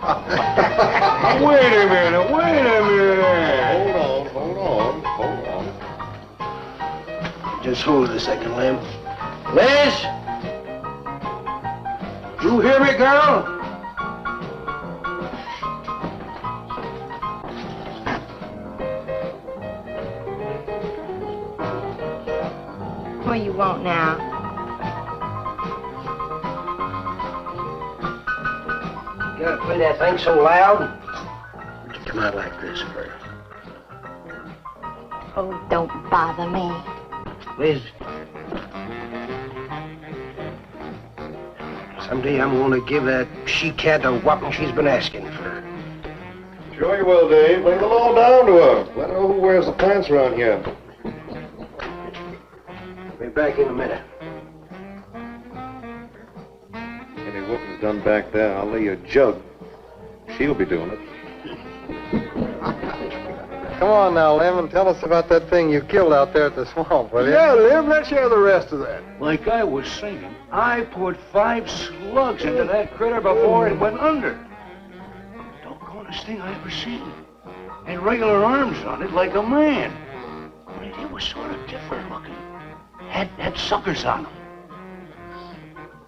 Wait a minute. Hold on. Just hold it a second, Lem. Liz? You hear me, girl? What do you want now? You gotta play that thing so loud. Come out like this first. Oh, don't bother me. Liz. Someday I'm gonna give that she-cat a whopping she's been asking for. Sure you will, Dave. Lay the law down to her. Let her know who wears the pants around here. Be back in a minute. Any whooping's done back there, I'll lay you a jug. She'll be doing it. Come on now, Lem, and tell us about that thing you killed out there at the swamp, will you? Yeah, Lem, let's hear the rest of that. Like I was saying, I put 5 slugs into that critter before it went under. Doggonest thing I ever seen. And regular arms on it like a man. But it was sort of different looking. Had suckers on them.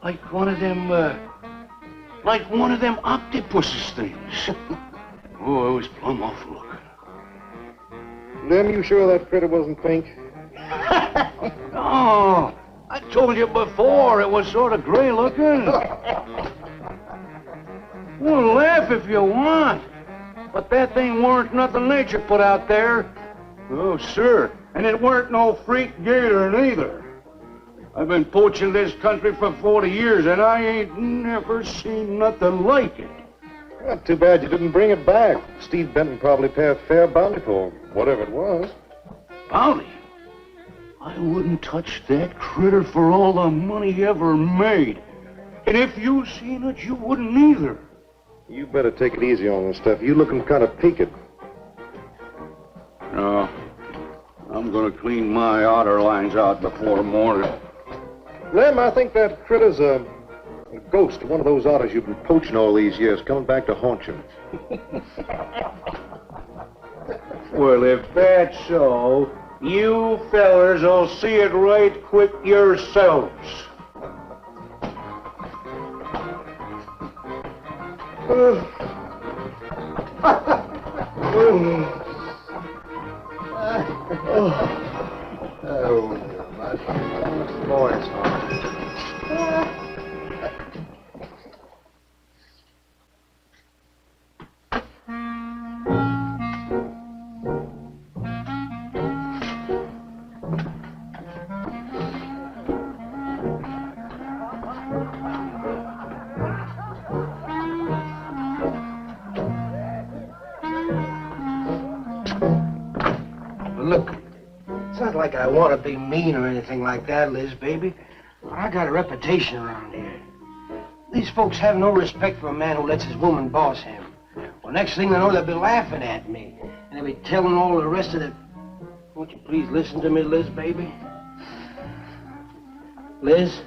Like one of them octopus's things. Oh, it was plumb awful looking. Lem, you sure that critter wasn't pink? Oh, I told you before it was sort of gray looking. Well, laugh if you want. But that thing weren't nothing nature put out there. Oh, sir. And it weren't no freak gator neither. I've been poaching this country for 40 years, and I ain't never seen nothing like it. Well, too bad you didn't bring it back. Steve Benton probably pay a fair bounty for whatever it was. Bounty? I wouldn't touch that critter for all the money he ever made. And if you seen it, you wouldn't either. You better take it easy on this stuff. You looking kind of peaked. No. I'm gonna clean my otter lines out before morning. Lem, I think that critter's a ghost, one of those otters you've been poaching all these years, coming back to haunt you. Well, if that's so, you fellers will see it right quick yourselves. Look, it's not like I want to be mean or anything like that, Liz, baby. But I got a reputation around here. These folks have no respect for a man who lets his woman boss him. Well, next thing they know, they'll be laughing at me. And they'll be telling all the rest of the... Won't you please listen to me, Liz, baby? Liz?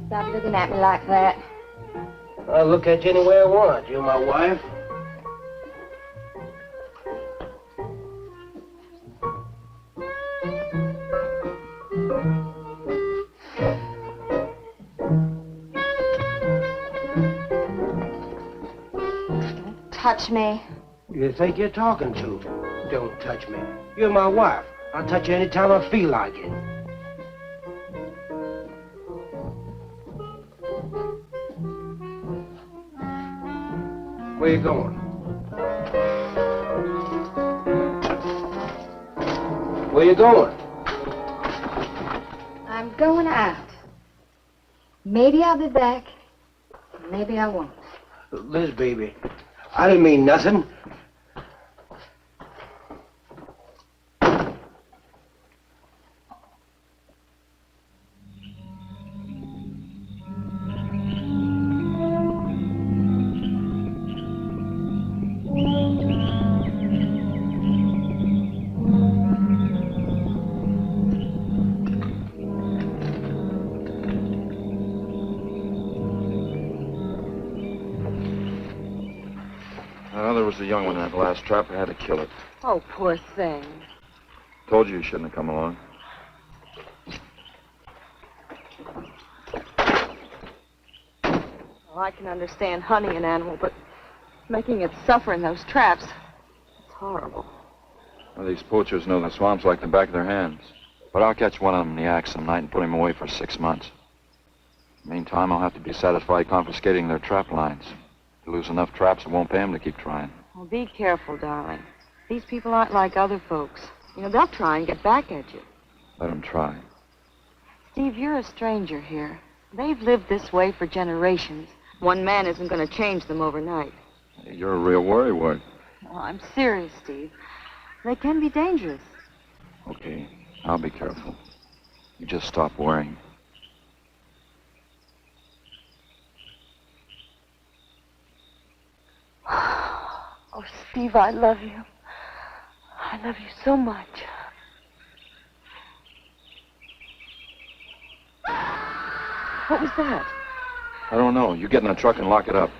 Stop looking at me like that. I'll look at you any way I want. You're my wife. Don't touch me. You think you're talking to? Don't touch me. You're my wife. I'll touch you anytime I feel like it. Where you going? Where you going? I'm going out. Maybe I'll be back. Maybe I won't. Liz, baby, I didn't mean nothing. There was a young one in that last trap. I had to kill it. Oh, poor thing. Told you shouldn't have come along. Well, I can understand hunting an animal, but making it suffer in those traps, it's horrible. Well, these poachers know the swamps like the back of their hands. But I'll catch one of them in the act some night and put him away for 6 months. Meantime, I'll have to be satisfied confiscating their trap lines. If they lose enough traps, it won't pay them to keep trying. Well, be careful, darling. These people aren't like other folks. You know, they'll try and get back at you. Let them try. Steve, you're a stranger here. They've lived this way for generations. One man isn't going to change them overnight. You're a real worrywart. Well, I'm serious, Steve. They can be dangerous. Okay, I'll be careful. You just stop worrying. Oh, Steve, I love you. I love you so much. What was that? I don't know. You get in the truck and lock it up.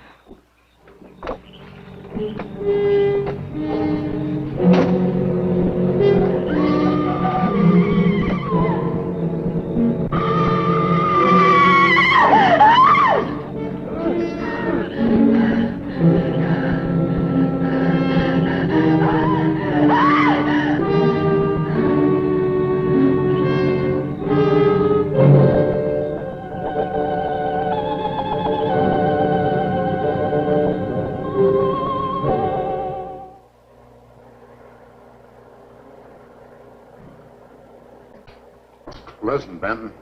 Listen, Benton.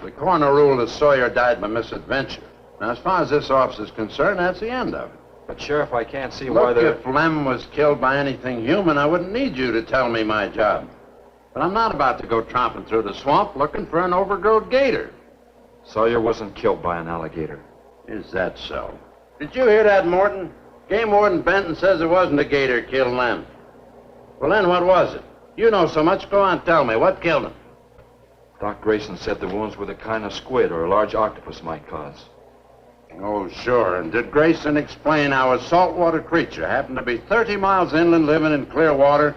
The coroner ruled that Sawyer died by misadventure. Now, as far as this officer's concerned, that's the end of it. But, Sheriff, I can't see why Look, they're... if Lem was killed by anything human, I wouldn't need you to tell me my job. But I'm not about to go tromping through the swamp looking for an overgrown gator. Sawyer wasn't killed by an alligator. Is that so? Did you hear that, Morton? Game Warden Benton says it wasn't a gator killed Lem. Well, then what was it? You know so much. Go on, tell me. What killed him? Doc Grayson said the wounds were the kind of squid or a large octopus might cause. Oh, sure. And did Grayson explain how a saltwater creature happened to be 30 miles inland living in clear water?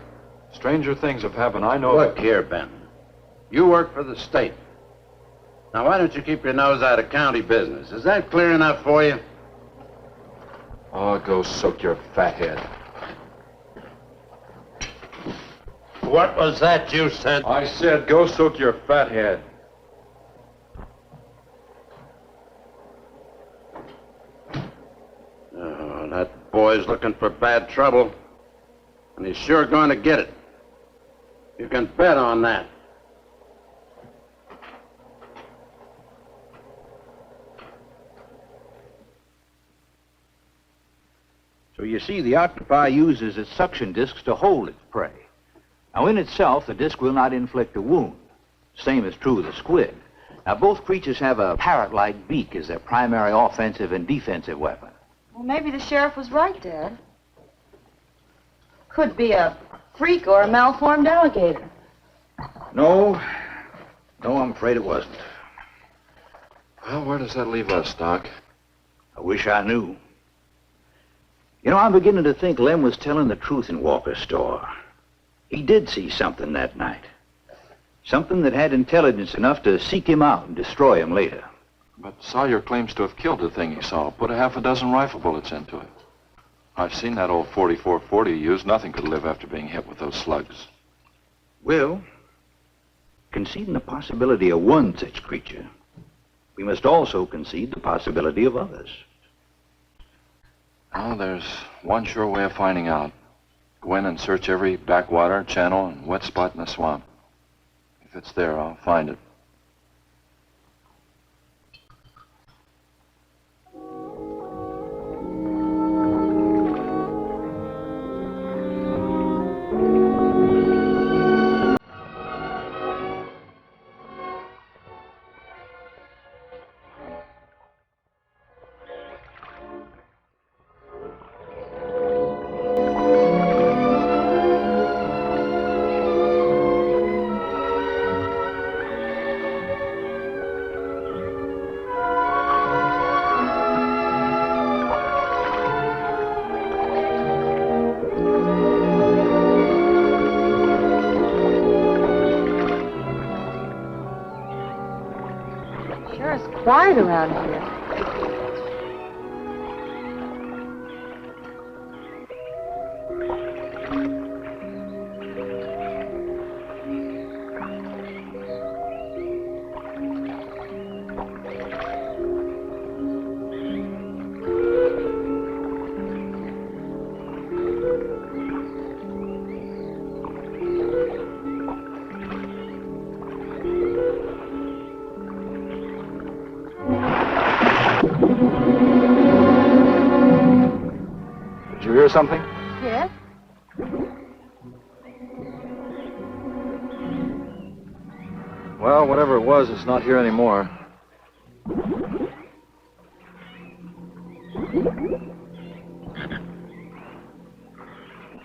Stranger things have happened. I know... Look here, Benton. You work for the state. Now, why don't you keep your nose out of county business? Is that clear enough for you? Oh, go soak your fat head. What was that you said? I said go soak your fat head. Oh, that boy's looking for bad trouble. And he's sure going to get it. You can bet on that. So you see, the octopi uses its suction discs to hold its prey. Now, in itself, the disc will not inflict a wound. Same is true of the squid. Now, both creatures have a parrot-like beak as their primary offensive and defensive weapon. Well, maybe the sheriff was right, Dad. Could be a freak or a malformed alligator. No, I'm afraid it wasn't. Well, where does that leave us, Doc? I wish I knew. You know, I'm beginning to think Lem was telling the truth in Walker's store. He did see something that night. Something that had intelligence enough to seek him out and destroy him later. But Sawyer claims to have killed the thing he saw. Put a half a dozen rifle bullets into it. I've seen that old 44-40 used. Nothing could live after being hit with those slugs. Well, conceding the possibility of one such creature, we must also concede the possibility of others. Well, there's one sure way of finding out. Go in and search every backwater, channel, and wet spot in the swamp. If it's there, I'll find it. quiet around here. Did you hear something? Yes? Well, whatever it was, it's not here anymore. Do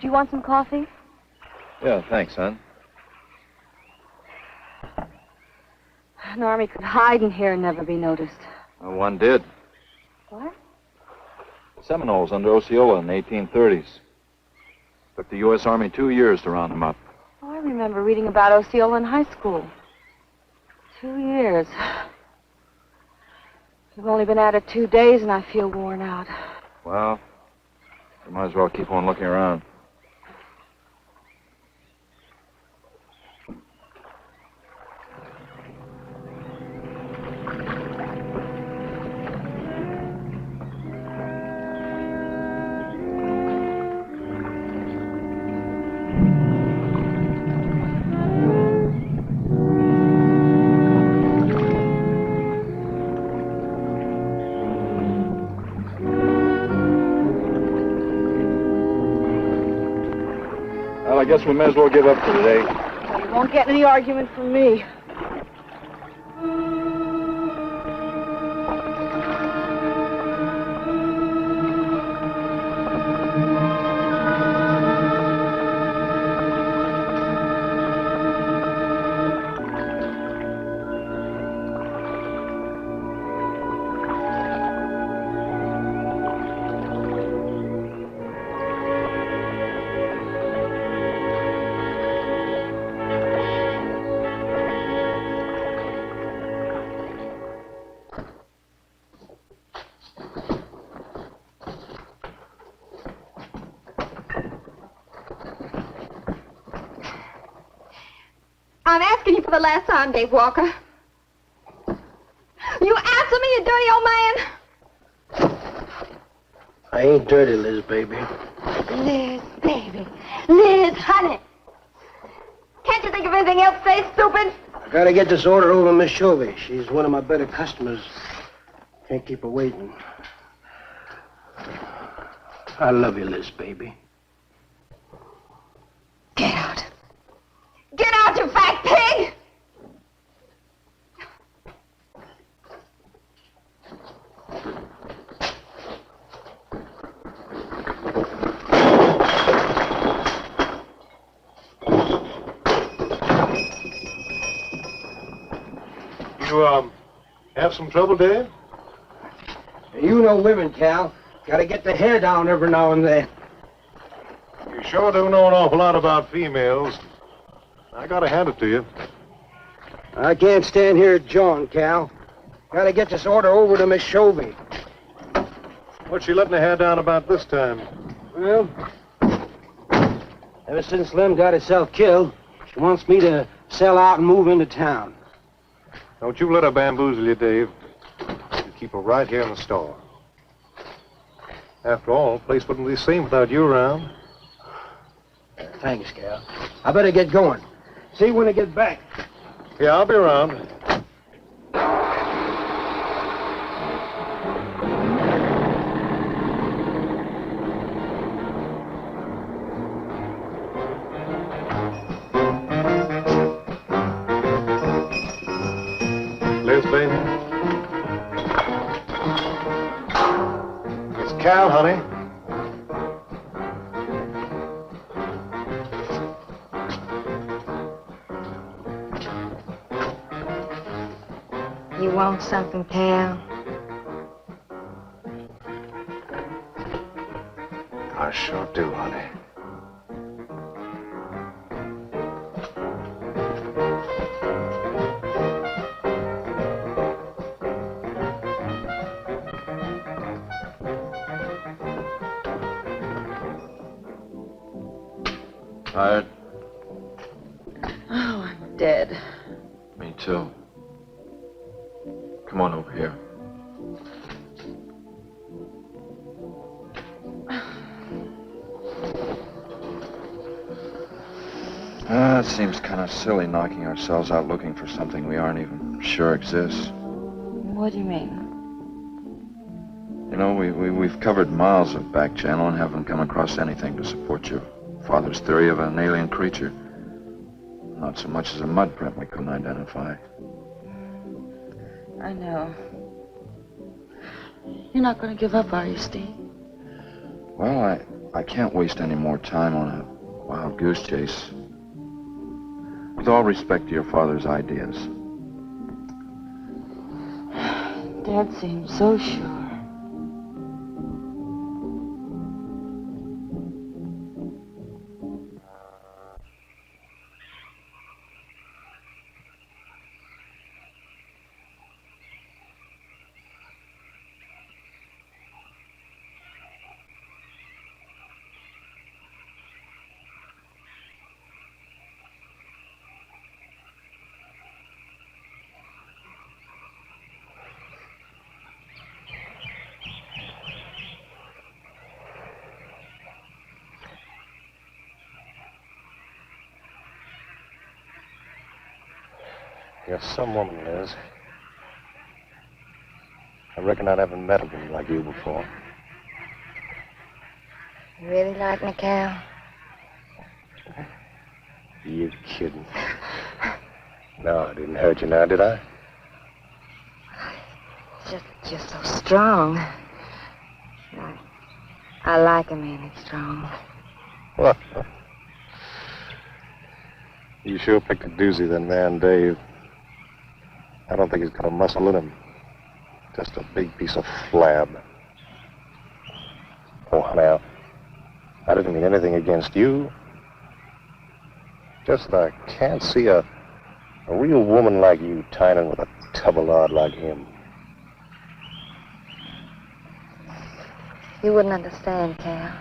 you want some coffee? Yeah, thanks, son. An army could hide in here and never be noticed. Well, one did. What? Seminoles under Osceola in the 1830s. Took the U.S. Army 2 years to round them up. Oh, I remember reading about Osceola in high school. 2 years. We've only been at it 2 days, and I feel worn out. Well, you might as well keep on looking around. Well, I guess we may as well give up for today. Well, you won't get any argument from me. I'm asking you for the last time, Dave Walker. You answer me, you dirty old man. I ain't dirty, Liz, baby. Liz, baby. Liz, honey. Can't you think of anything else to say, stupid? I gotta get this order over to Miss Shovey. She's one of my better customers. Can't keep her waiting. I love you, Liz, baby. Get out. Get out, you fat pig! You, have some trouble, Dave? You know women, Cal. Gotta get the hair down every now and then. You sure do know an awful lot about females. I gotta hand it to you. I can't stand here jawing, Cal. Gotta get this order over to Miss Shovey. What's she letting her hair down about this time? Well, ever since Lem got herself killed, she wants me to sell out and move into town. Don't you let her bamboozle you, Dave. You keep her right here in the store. After all, the place wouldn't be the same without you around. Thanks, Cal. I better get going. See you when I get back. Yeah, I'll be around. Liz, baby. It's Cal, honey. You want something, Cal? I sure do, honey. Tired? Oh, I'm dead. Me too. Come on over here. It seems kind of silly knocking ourselves out looking for something we aren't even sure exists. What do you mean? You know, we've covered miles of back channel and haven't come across anything to support your father's theory of an alien creature. Not so much as a mud print we couldn't identify. I know. You're not going to give up, are you, Steve? Well, I can't waste any more time on a wild goose chase. With all respect to your father's ideas. Dad seems so sure. You're some woman, Liz. I reckon I haven't met a woman like you before. You really like me, Cal? You're kidding. No, I didn't hurt you now, did I? You're so strong. I like a man that's strong. What? You sure picked a doozy, then, man, Dave. I don't think he's got a muscle in him. Just a big piece of flab. Oh, now, I didn't mean anything against you. Just that I can't see a real woman like you tying with a tubbalard like him. You wouldn't understand, Cal.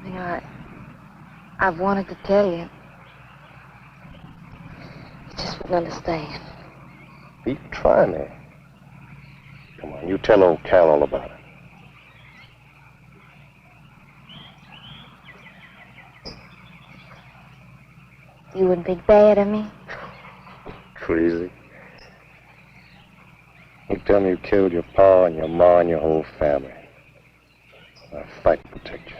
You know, I've wanted to tell you. You just wouldn't understand. You try me. Come on, you tell old Cal all about it. You wouldn't think bad of me? Crazy. You tell me you killed your pa and your ma and your whole family. I'll fight and protect you.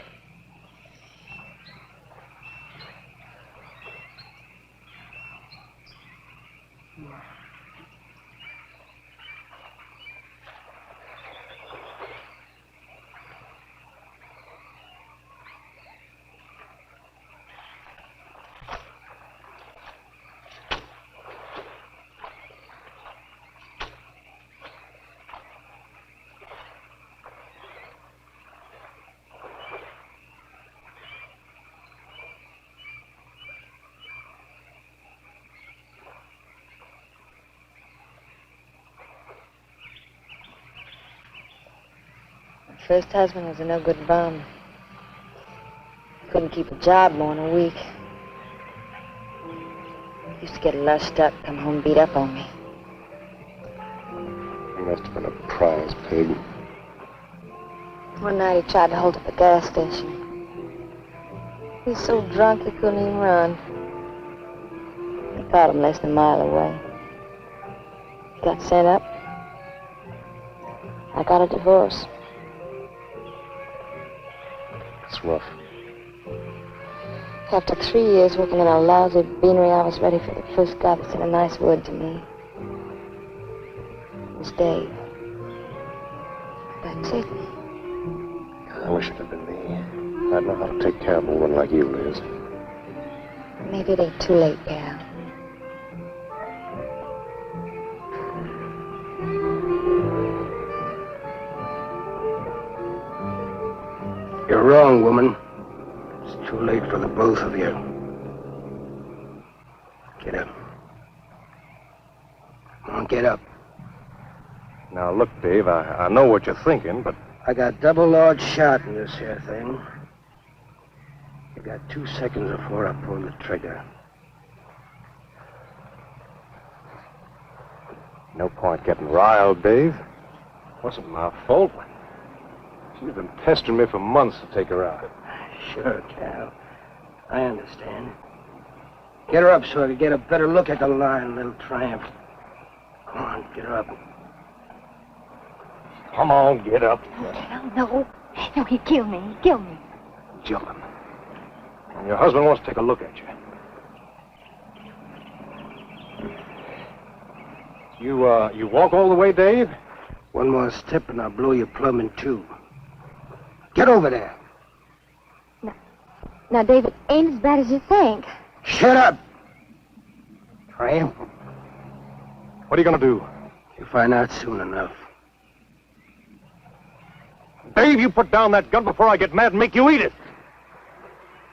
First husband was a no-good bum. Couldn't keep a job more than a week. Used to get lushed up, come home beat up on me. He must have been a prize pig. One night he tried to hold up a gas station. He was so drunk he couldn't even run. I caught him less than a mile away. He got sent up. I got a divorce. It's rough. After 3 years working in a lousy beanery, I was ready for the first guy that said a nice word to me. It was Dave. That's it. I wish it had been me. I'd know how to take care of a woman like you, Liz. Maybe it ain't too late, Cal. You're wrong, woman. It's too late for the both of you. Get up. Come on, get up. Now, look, Dave, I know what you're thinking, but... I got double large shot in this here thing. You got 2 seconds before I pull the trigger. No point getting riled, Dave. Wasn't my fault. She's been pestering me for months to take her out. Sure, Cal. I understand. Get her up so I can get a better look at the line, little tramp. Come on, get her up. Come on, get up. Cal, no. No, he'd kill me. He'd kill me. Jumping. And your husband wants to take a look at you. You walk all the way, Dave? One more step and I'll blow your plumb in two. Get over there. Now, David, ain't as bad as you think. Shut up! Tramp. What are you going to do? You'll find out soon enough. Dave, you put down that gun before I get mad and make you eat it.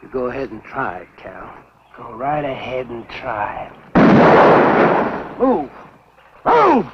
You go ahead and try it, Cal. Go right ahead and try it. Move! Move!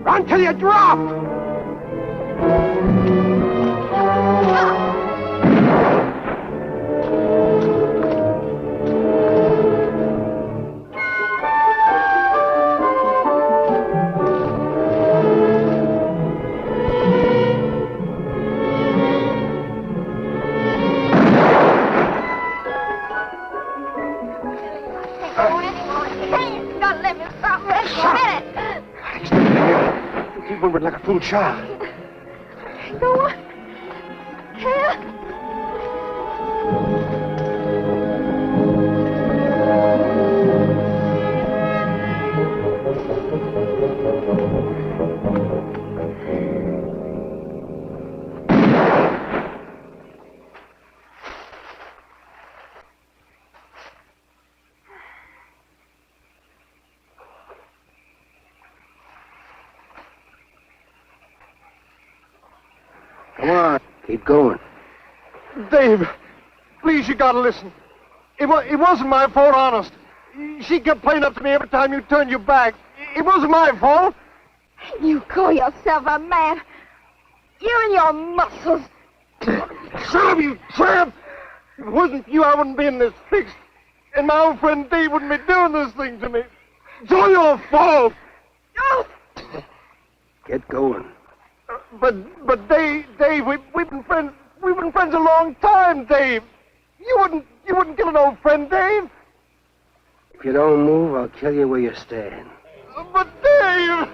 Until you drop! Like a fool child. Go on. Cal. Come on, keep going. Dave, please, you gotta listen. It wasn't my fault, honest. She kept playing up to me every time you turned your back. It wasn't my fault. You call yourself a man. You and your muscles. Shut up, you tramp! If it wasn't for you, I wouldn't be in this fix. And my old friend Dave wouldn't be doing this thing to me. It's all your fault. Get going. But Dave, we've been friends. We've been friends a long time, Dave. You wouldn't kill an old friend, Dave. If you don't move, I'll kill you where you stand. But Dave!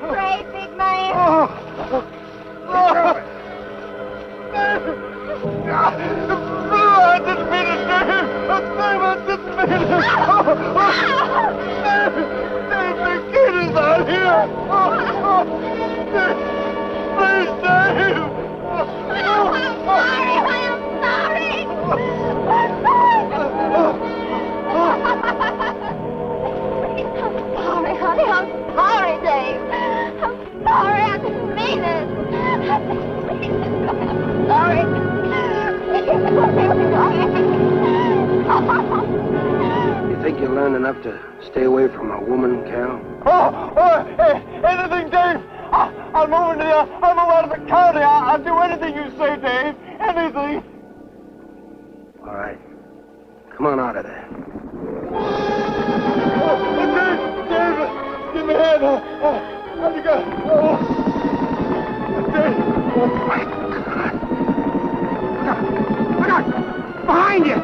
Brave, big man. I didn't mean it, Dave. Dave, I didn't mean it. Dave, the kid is out here. Dave, please, Dave. I'm sorry. I'm sorry, honey. I'm sorry, Dave. I'm sorry. I didn't mean it. I'm sorry. You think you learned enough to stay away from a woman, Cal? Anything, Dave. I'll move out of the county. I'll do anything you say, Dave. Anything. All right. Come on out of there. David! Give me a hand. How'd you go? David! Look out! Behind you!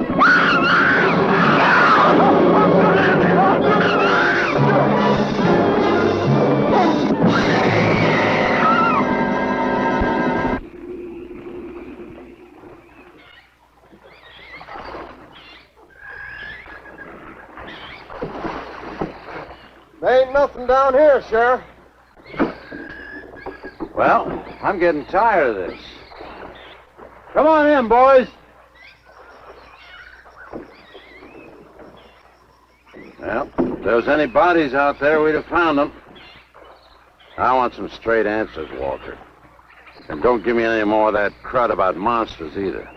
There ain't nothing down here, Sheriff. Well, I'm getting tired of this. Come on in, boys. Well, if there was any bodies out there, we'd have found them. I want some straight answers, Walter. And don't give me any more of that crud about monsters either.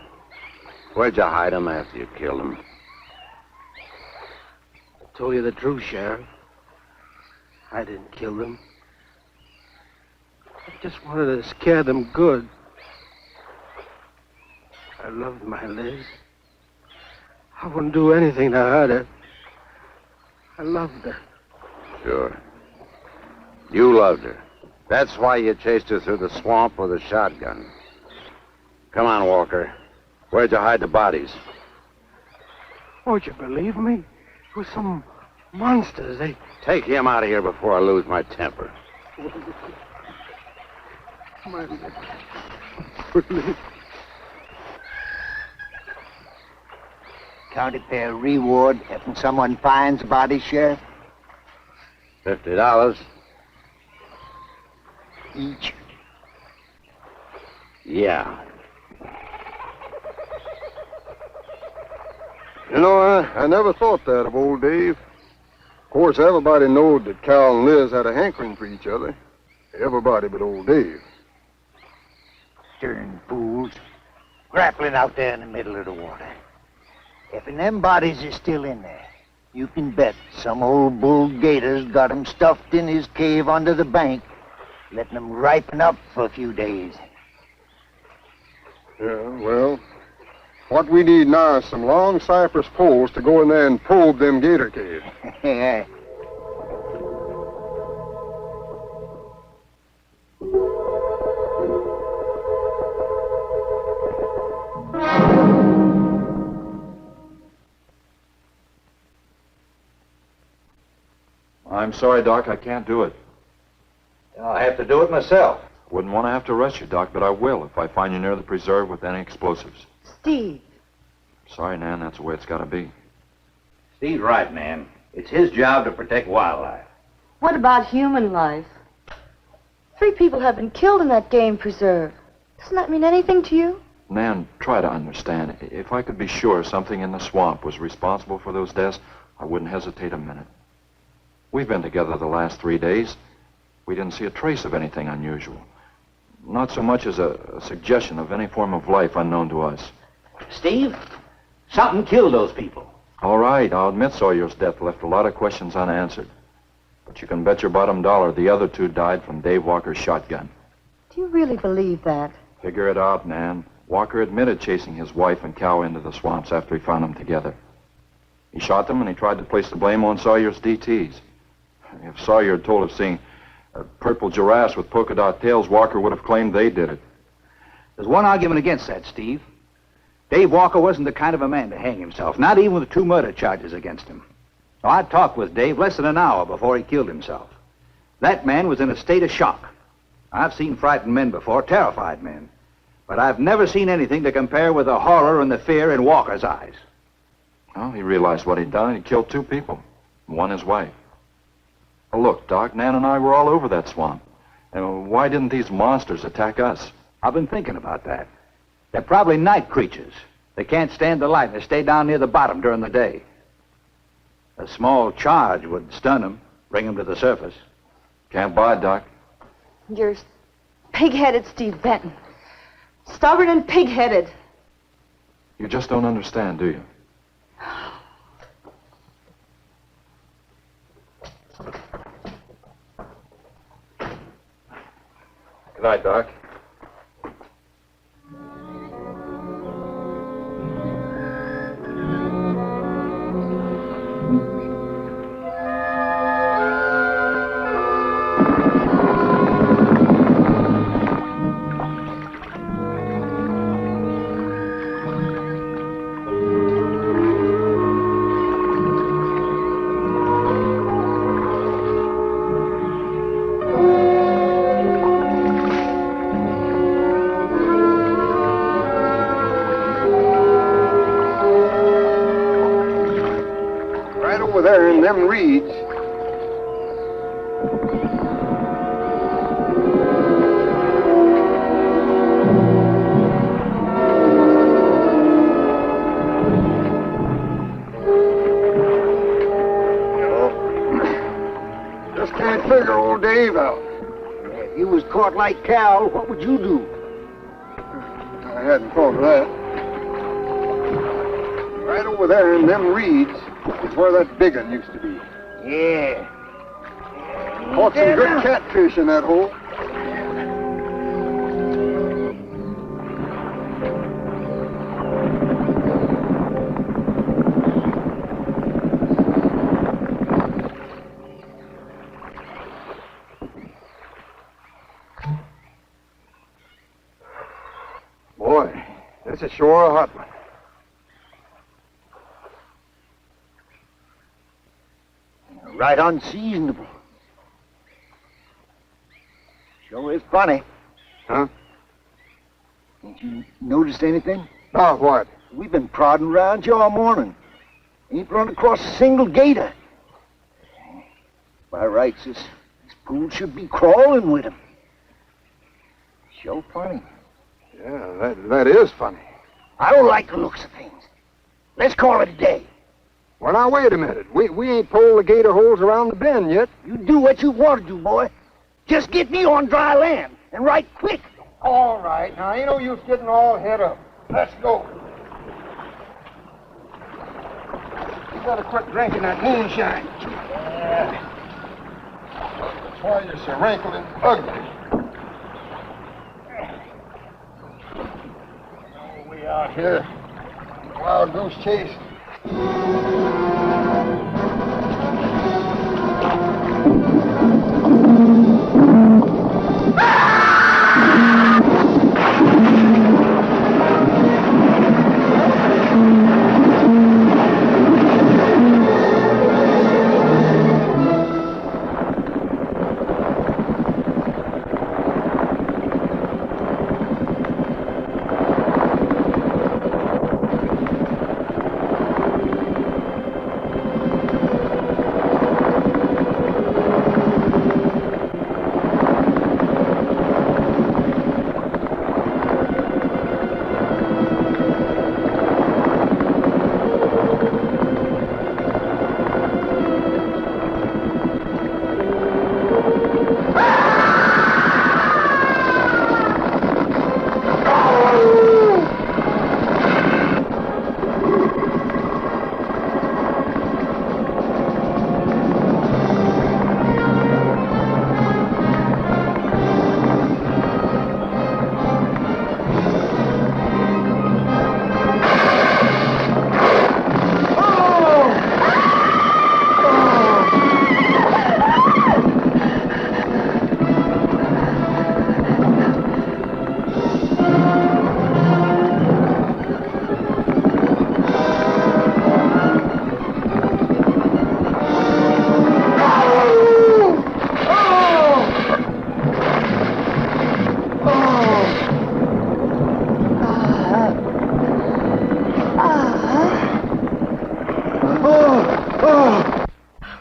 Where'd you hide them after you killed them? I told you the truth, Sheriff. I didn't kill them. I just wanted to scare them good. I loved my Liz. I wouldn't do anything to hurt her. I loved her. Sure. You loved her. That's why you chased her through the swamp with a shotgun. Come on, Walker. Where'd you hide the bodies? Won't you believe me? It was some monsters. They... Take him out of here before I lose my temper. My... County fair reward if someone finds a body, Sheriff? $50. Each. Yeah. You know, I never thought that of old Dave. Of course, everybody knowed that Cal and Liz had a hankering for each other. Everybody but old Dave. Darn fools. Grappling out there in the middle of the water. If them bodies is still in there, you can bet some old bull gator's got 'em stuffed in his cave under the bank, letting 'em ripen up for a few days. Yeah, well, what we need now is some long cypress poles to go in there and probe them gator caves. Yeah. I'm sorry, Doc, I can't do it. I'll have to do it myself. Wouldn't want to have to arrest you, Doc, but I will if I find you near the preserve with any explosives. Steve. Sorry, Nan, that's the way it's got to be. Steve's right, Nan. It's his job to protect wildlife. What about human life? 3 people have been killed in that game preserve. Doesn't that mean anything to you? Nan, try to understand. If I could be sure something in the swamp was responsible for those deaths, I wouldn't hesitate a minute. We've been together the last 3 days. We didn't see a trace of anything unusual. Not so much as a suggestion of any form of life unknown to us. Steve, something killed those people. All right, I'll admit Sawyer's death left a lot of questions unanswered. But you can bet your bottom dollar the other 2 died from Dave Walker's shotgun. Do you really believe that? Figure it out, Nan. Walker admitted chasing his wife and cow into the swamps after he found them together. He shot them and he tried to place the blame on Sawyer's DTs. If Sawyer had told of seeing purple giraffes with polka dot tails, Walker would have claimed they did it. There's one argument against that, Steve. Dave Walker wasn't the kind of a man to hang himself, not even with 2 murder charges against him. Now, I talked with Dave less than an hour before he killed himself. That man was in a state of shock. I've seen frightened men before, terrified men. But I've never seen anything to compare with the horror and the fear in Walker's eyes. Well, he realized what he'd done. He killed 2 people, one his wife. Well, look, Doc, Nan and I were all over that swamp. And why didn't these monsters attack us? I've been thinking about that. They're probably night creatures. They can't stand the light and they stay down near the bottom during the day. A small charge would stun them, bring them to the surface. Can't buy it, Doc. You're pig-headed, Steve Benton. Stubborn and pig-headed. You just don't understand, do you? Good night, Doc. in them reeds. Just can't figure old Dave out. If you was caught like Cal, what would you do? I hadn't thought of that. Right over there in them reeds is where that big one used to be. Yeah. Caught some good catfish in that hole. Boy, this is sure a hot one. Right unseasonable. Sure is funny. Huh? Ain't you noticed anything? Oh, what? We've been prodding around here all morning. Ain't run across a single gator. By rights, this pool should be crawling with them. Sure funny. Yeah, that is funny. I don't like the looks of things. Let's call it a day. Well, now, wait a minute. We ain't pulled the gator holes around the bend yet. You do what you want to do, boy. Just get me on dry land, and right quick. All right. Now, ain't no use getting all head up. Let's go. You better quit drinking that moonshine. That's why you're so wrinkled and ugly. Oh, we out here. Wild goose chase.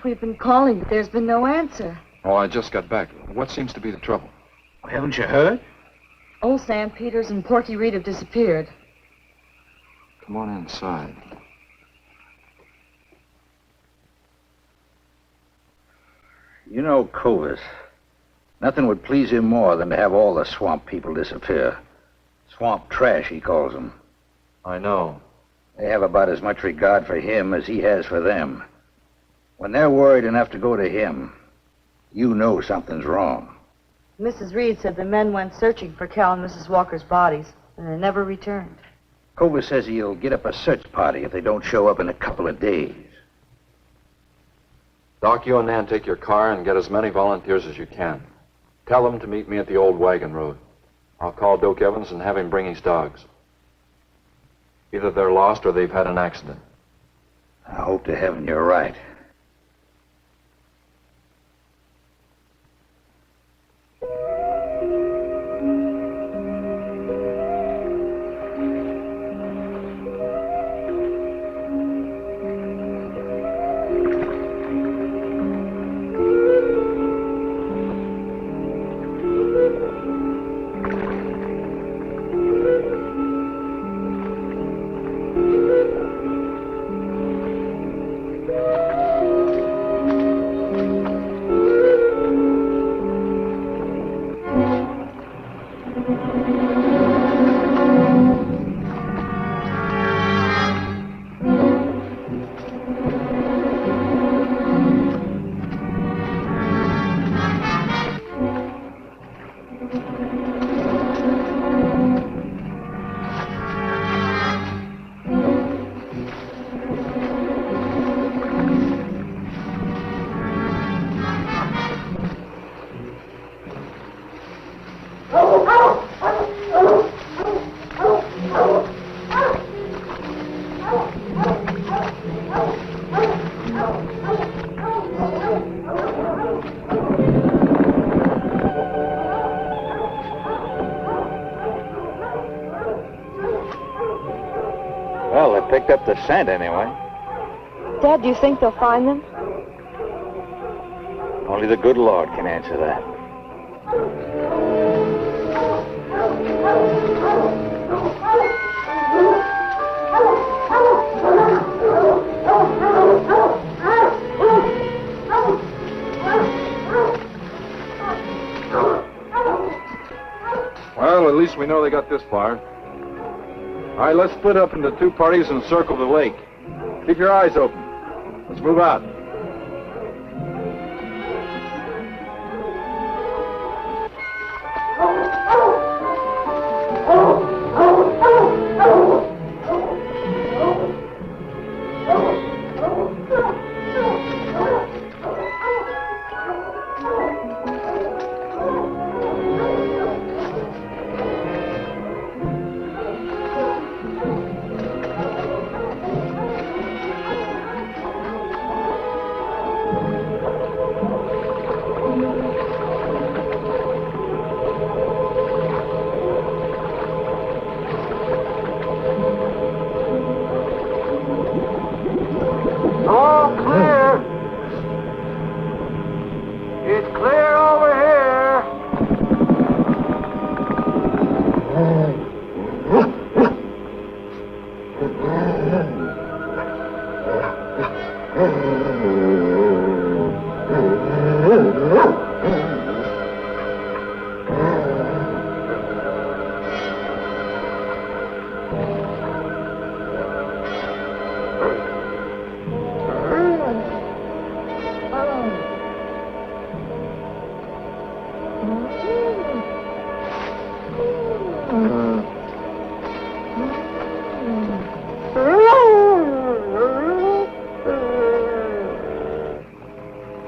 We've been calling, but there's been no answer. Oh, I just got back. What seems to be the trouble? Haven't you heard? Old Sam Peters and Porky Reed have disappeared. Come on inside. You know Cobus. Nothing would please him more than to have all the swamp people disappear. Swamp trash, he calls them. I know. They have about as much regard for him as he has for them. When they're worried enough to go to him, you know something's wrong. Mrs. Reed said the men went searching for Cal and Mrs. Walker's bodies, and they never returned. Cobus says he'll get up a search party if they don't show up in a couple of days. Doc, you and Nan take your car and get as many volunteers as you can. Tell them to meet me at the old wagon road. I'll call Doak Evans and have him bring his dogs. Either they're lost or they've had an accident. I hope to heaven you're right. Well, they picked up the scent anyway. Dad, do you think they'll find them? Only the good Lord can answer that. Well, at least we know they got this far. All right, let's split up into two parties and circle the lake. Keep your eyes open. Let's move out.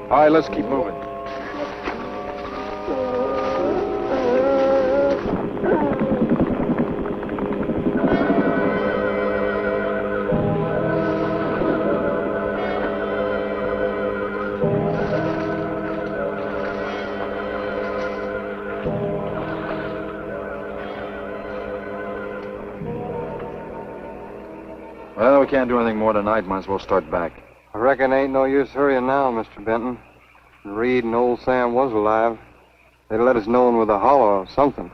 All right, let's keep moving. Well, we can't do anything more tonight. Might as well start back. I reckon ain't no use hurrying now, Mr. Benton. Reed and old Sam was alive. They'd let us know with a holler or something.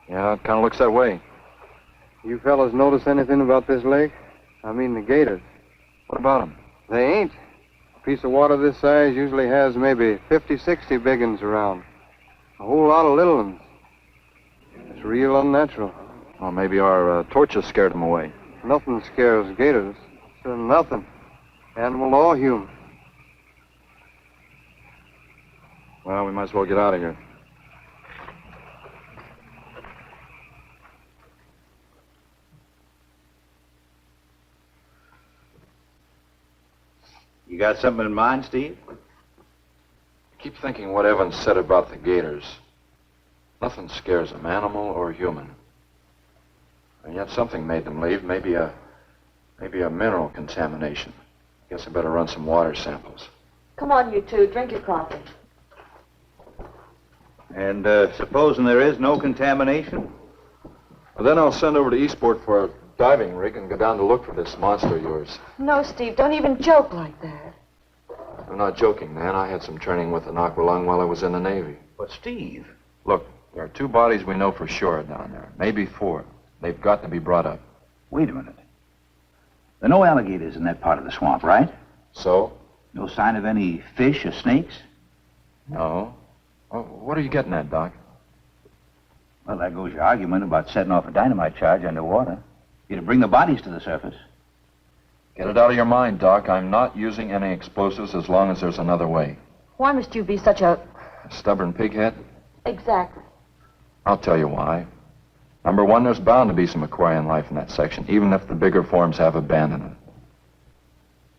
Yeah, it kind of looks that way. You fellas notice anything about this lake? I mean the gators. What about them? They ain't. A piece of water this size usually has maybe 50, 60 big uns around. A whole lot of little ones. It's real unnatural. Well, maybe our torches scared them away. Nothing scares gators. Nothing. Animal or human. Well, we might as well get out of here. You got something in mind, Steve? I keep thinking what Evans said about the gators. Nothing scares them, animal or human. And yet something made them leave. Maybe a mineral contamination. Guess I better run some water samples. Come on, you two. Drink your coffee. And supposing there is no contamination? Well, then I'll send over to Eastport for a diving rig and go down to look for this monster of yours. No, Steve, don't even joke like that. I'm not joking, man. I had some training with an aqualung while I was in the Navy. But, Steve... Look, there are 2 bodies we know for sure down there. Maybe 4. They've got to be brought up. Wait a minute. There are no alligators in that part of the swamp, right? So? No sign of any fish or snakes? No. Well, what are you getting at, Doc? Well, there goes your argument about setting off a dynamite charge underwater. You'd bring the bodies to the surface. Get it out of your mind, Doc. I'm not using any explosives as long as there's another way. Why must you be such a... Stubborn pighead? Exactly. I'll tell you why. Number 1, there's bound to be some aquarian life in that section, even if the bigger forms have abandoned it.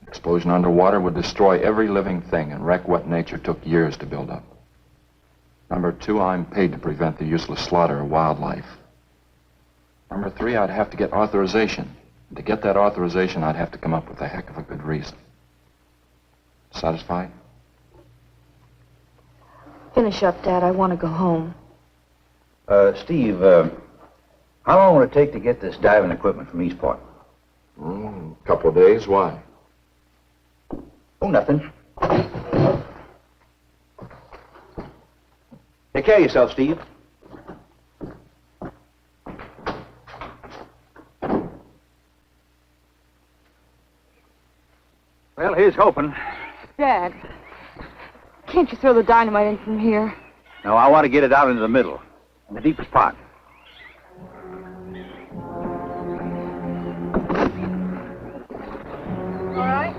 Explosion underwater would destroy every living thing and wreck what nature took years to build up. Number 2, I'm paid to prevent the useless slaughter of wildlife. Number 3, I'd have to get authorization. And to get that authorization, I'd have to come up with a heck of a good reason. Satisfied? Finish up, Dad. I want to go home. Steve, how long will it take to get this diving equipment from Eastport? A couple of days. Why? Oh, nothing. Take care of yourself, Steve. Well, here's hoping. Dad, can't you throw the dynamite in from here? No, I want to get it out into the middle, in the deepest part. All right.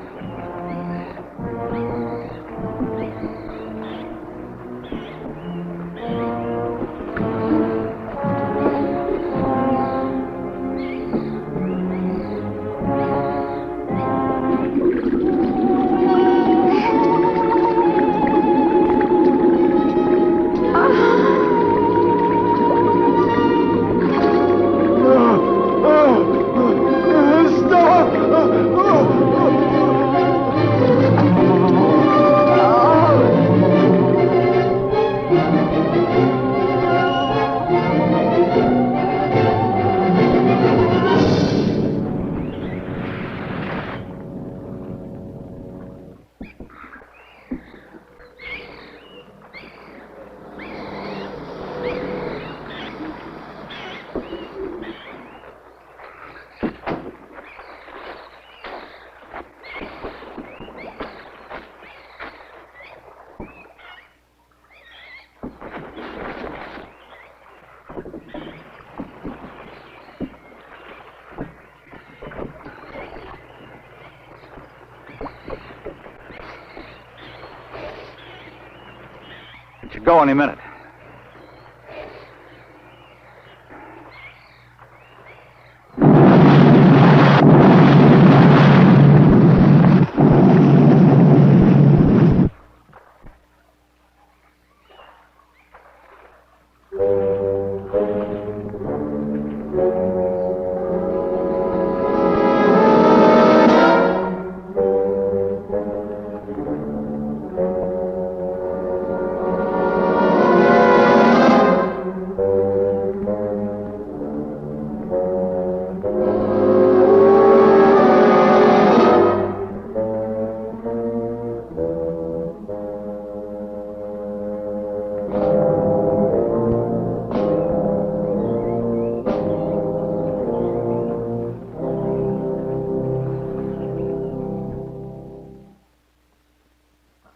Should go any minute.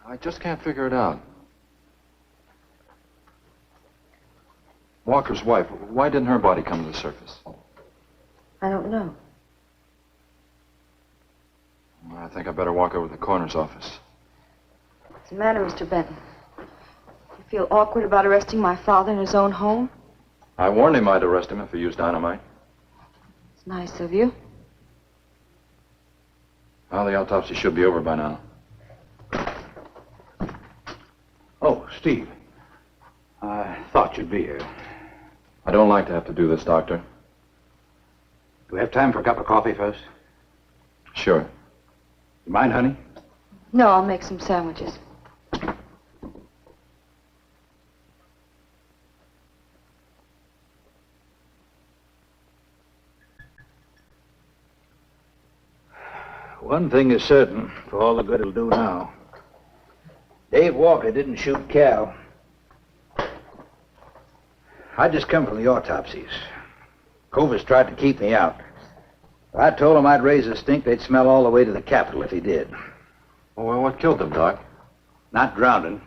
I just can't figure it out. Walker's wife, why didn't her body come to the surface? I don't know. I think I better walk over to the coroner's office. What's the matter, Mr. Benton? You feel awkward about arresting my father in his own home? I warned him I'd arrest him if he used dynamite. It's nice of you. Well, the autopsy should be over by now. Oh, Steve. I thought you'd be here. I don't like to have to do this, Doctor. Do we have time for a cup of coffee first? Sure. You mind, honey? No, I'll make some sandwiches. One thing is certain, for all the good it'll do now. Dave Walker didn't shoot Cal. I just come from the autopsies. Covers tried to keep me out. I told him I'd raise a stink they'd smell all the way to the Capitol if he did. Well, what killed them, Doc? Not drowning.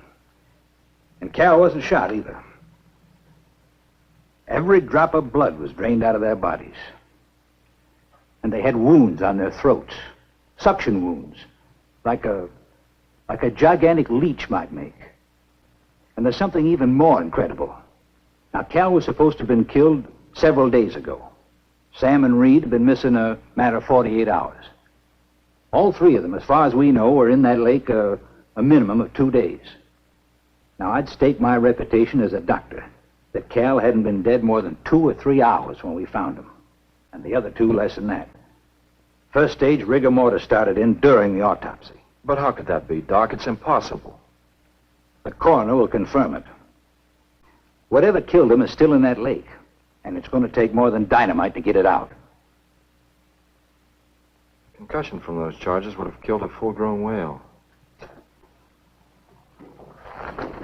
And Cal wasn't shot either. Every drop of blood was drained out of their bodies. And they had wounds on their throats. Suction wounds. Like a gigantic leech might make. And there's something even more incredible. Now, Cal was supposed to have been killed several days ago. Sam and Reed have been missing a matter of 48 hours. All three of them, as far as we know, were in that lake a minimum of 2 days. Now, I'd stake my reputation as a doctor that Cal hadn't been dead more than 2 or 3 hours when we found him, and the other 2 less than that. First stage rigor mortis started in during the autopsy. But how could that be, Doc? It's impossible. The coroner will confirm it. Whatever killed him is still in that lake, and it's going to take more than dynamite to get it out. Concussion from those charges would have killed a full-grown whale.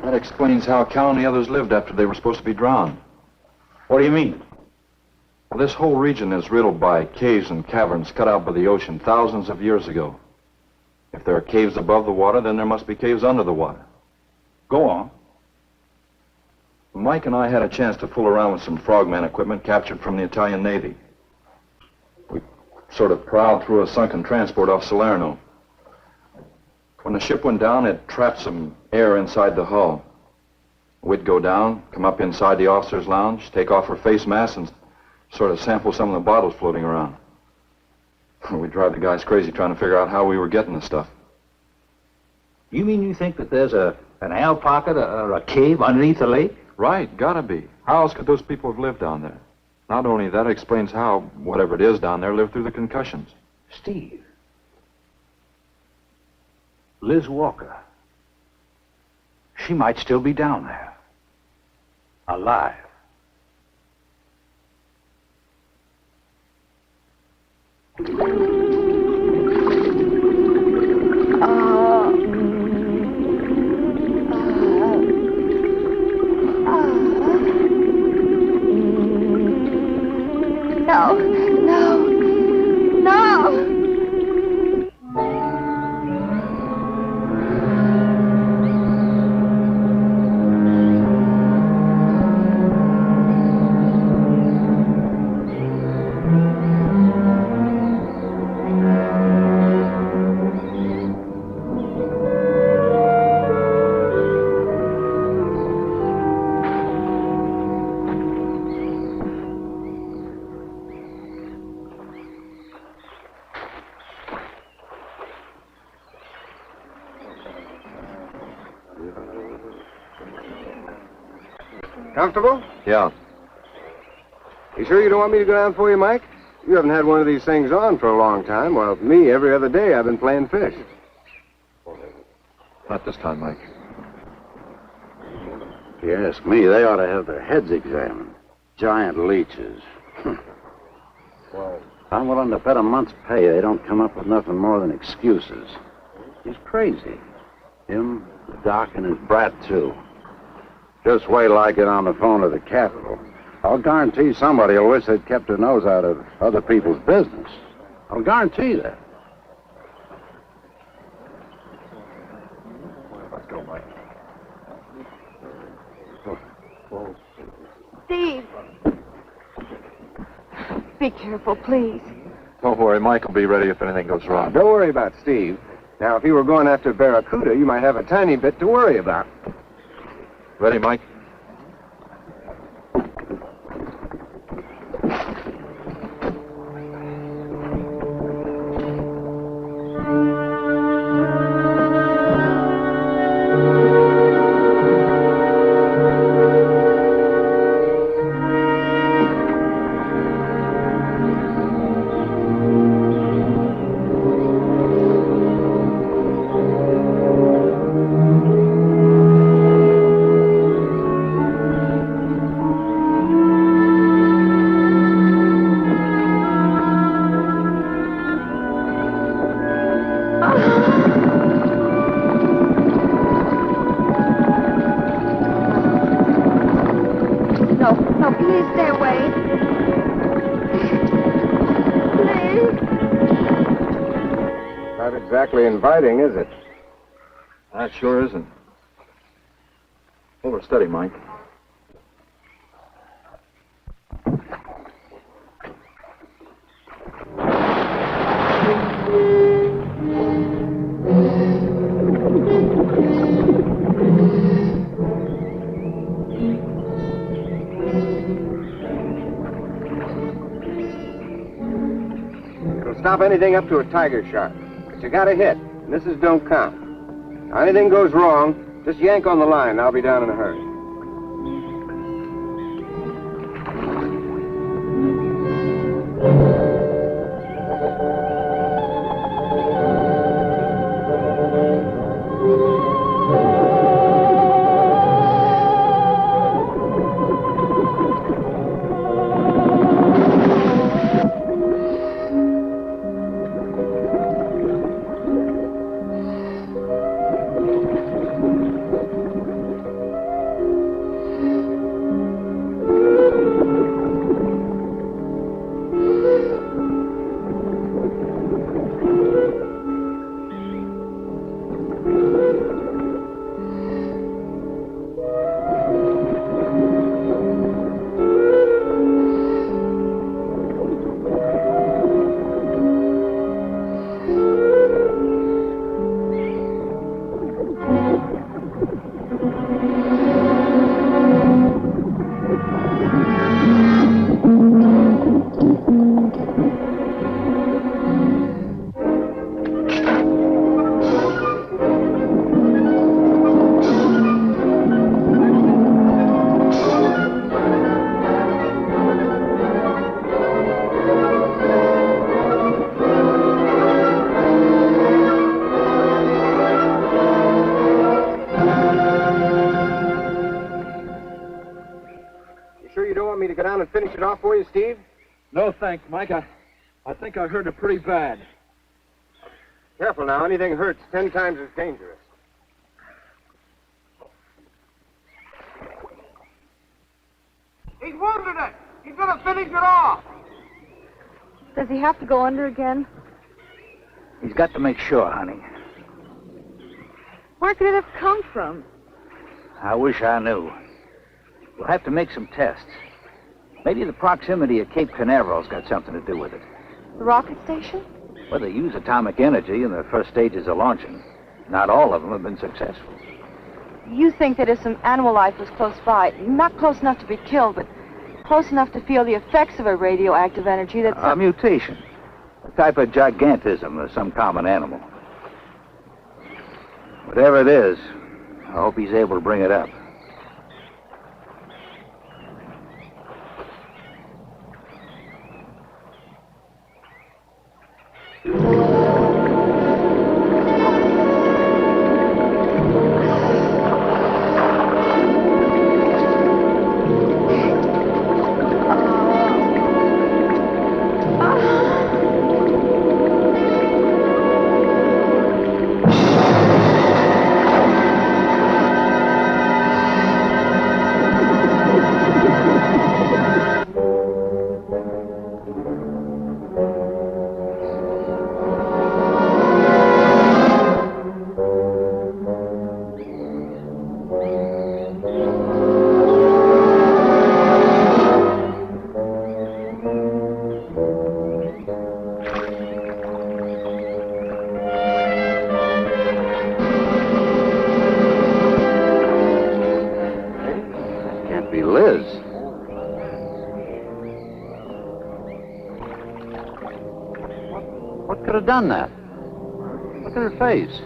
That explains how Cal and the others lived after they were supposed to be drowned. What do you mean? Well, this whole region is riddled by caves and caverns cut out by the ocean thousands of years ago. If there are caves above the water, then there must be caves under the water. Go on. Mike and I had a chance to fool around with some frogman equipment captured from the Italian Navy. We sort of prowled through a sunken transport off Salerno. When the ship went down, it trapped some air inside the hull. We'd go down, come up inside the officer's lounge, take off our face masks, and sort of sample some of the bottles floating around. We'd drive the guys crazy trying to figure out how we were getting the stuff. You mean you think that there's an ale pocket or a cave underneath the lake? Right, gotta be. How else could those people have lived down there? Not only that, it explains how, whatever it is down there, lived through the concussions. Steve. Liz Walker. She might still be down there. Alive. No, no, no! Comfortable? Yeah. You sure you don't want me to go down for you, Mike? You haven't had one of these things on for a long time, while me, every other day, I've been playing fish. Not this time, Mike. If you ask me, they ought to have their heads examined. Giant leeches. Well, I'm willing to bet a month's pay they don't come up with nothing more than excuses. He's crazy. Him, the doc, and his brat, too. Just wait till I get on the phone to the Capitol. I'll guarantee somebody will wish they'd kept their nose out of other people's business. I'll guarantee that. Let's go, Mike. Steve! Be careful, please. Don't worry, Mike will be ready if anything goes wrong. Don't worry about Steve. Now, if you were going after Barracuda, you might have a tiny bit to worry about. Ready, Mike? Exactly inviting, is it? That sure isn't. Hold her steady, Mike. It'll stop anything up to a tiger shot. You got a hit. Misses don't count. Now, anything goes wrong, Just yank on the line. I'll be down in a hurry. Finish it off for you, Steve? No, thanks, Mike. I think I hurt it pretty bad. Careful now. Anything hurts 10 times as dangerous. He's wounded it. He's gonna finish it off. Does he have to go under again? He's got to make sure, honey. Where could it have come from? I wish I knew. We'll have to make some tests. Maybe the proximity of Cape Canaveral's got something to do with it. The rocket station? Well, they use atomic energy in the first stages of launching. Not all of them have been successful. You think that if some animal life was close by, not close enough to be killed, but close enough to feel the effects of a radioactive energy, that's... A mutation. A type of gigantism of some common animal. Whatever it is, I hope he's able to bring it up. Could have done that. Look at her face.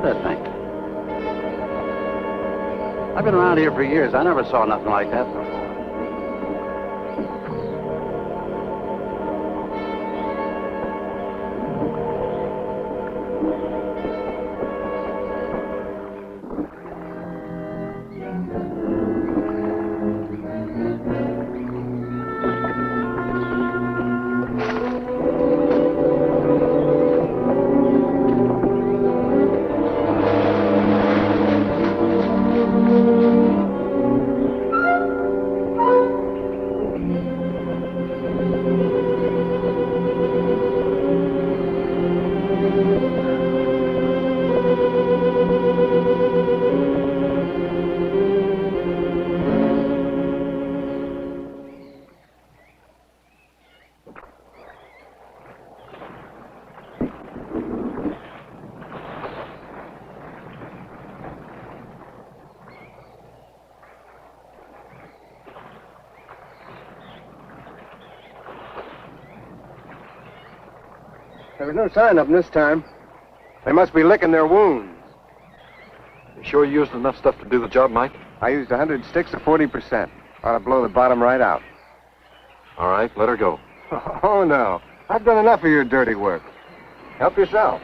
What'd I think? I've been around here for years. I never saw nothing like that before. There was no sign of them this time. They must be licking their wounds. You sure you used enough stuff to do the job, Mike? I used 100 sticks of 40%. Ought to blow the bottom right out. All right, let her go. Oh, no. I've done enough of your dirty work. Help yourself.